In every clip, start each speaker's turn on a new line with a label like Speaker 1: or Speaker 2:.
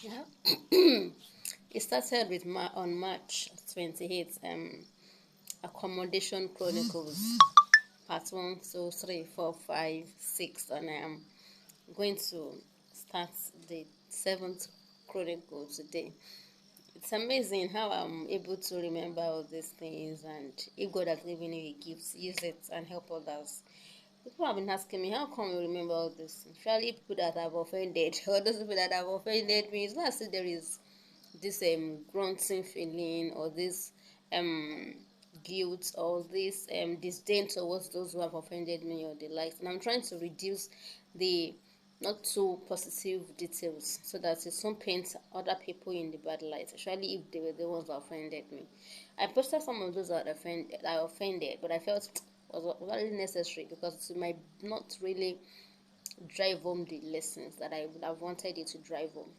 Speaker 1: Yeah. It started with on March 28th. Accommodation Chronicles, part 1, 2, 3, 4, 5, 6, and I am going to start the 7th chronicle today. It's amazing how I'm able to remember all these things, and if God has given you a gift, use it and help others. People have been asking me, how come you remember all this? Especially people that have offended, or those people that have offended me. It's not as if there is this grunting feeling, or this guilt, or this disdain towards those who have offended me or the likes. And I'm trying to reduce the not too positive details so that it won't paint other people in the bad light, especially if they were the ones that offended me. I posted some of those that I offended, but I felt was really necessary because it might not really drive home the lessons that I would have wanted it to drive home.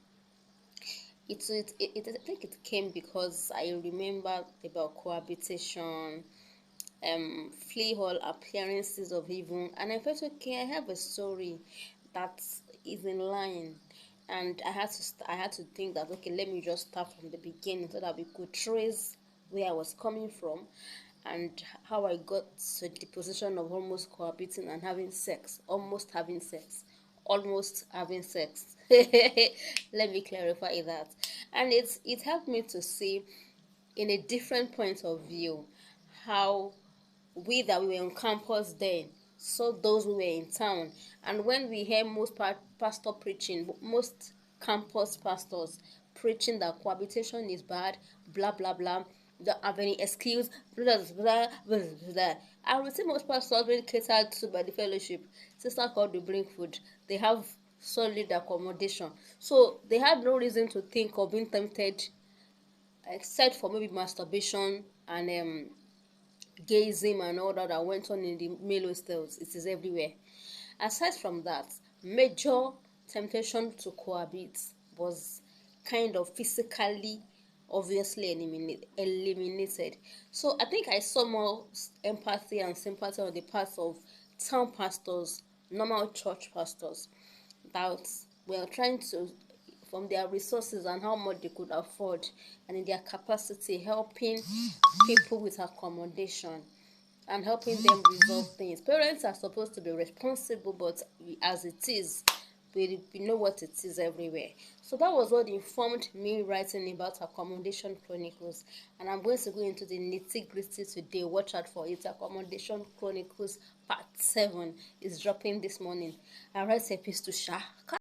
Speaker 1: I think it came because I remember about cohabitation, flea hall appearances of evil, and I felt okay. I have a story that is in line, and I had to think that okay, let me just start from the beginning so that we could trace where I was coming from and how I got to the position of almost cohabiting and having sex, almost having sex, almost having sex. Let me clarify that. And it helped me to see in a different point of view how we that we were on campus then saw those who were in town. And when we hear most pastor preaching, most campus pastors preaching that cohabitation is bad, blah blah blah, don't have any excuse, blah blah blah blah. I would say most pastors being catered to by the fellowship. Sister called to bring food. They have solid accommodation, so they had no reason to think of being tempted, except for maybe masturbation and gazing and all that went on in the male hostels. It is everywhere. Aside from that, major temptation to cohabit was kind of physically obviously eliminated. So I think I saw more empathy and sympathy on the part of town pastors, normal church pastors, that were trying to, from their resources and how much they could afford and in their capacity, helping people with accommodation and helping them resolve things. Parents are supposed to be responsible, but as it is, we know what it is everywhere. So that was what informed me writing about Accommodation Chronicles, and I'm going to go into the nitty-gritty today. Watch out for it. Accommodation Chronicles Part 7 is dropping this morning. I write a piece to share.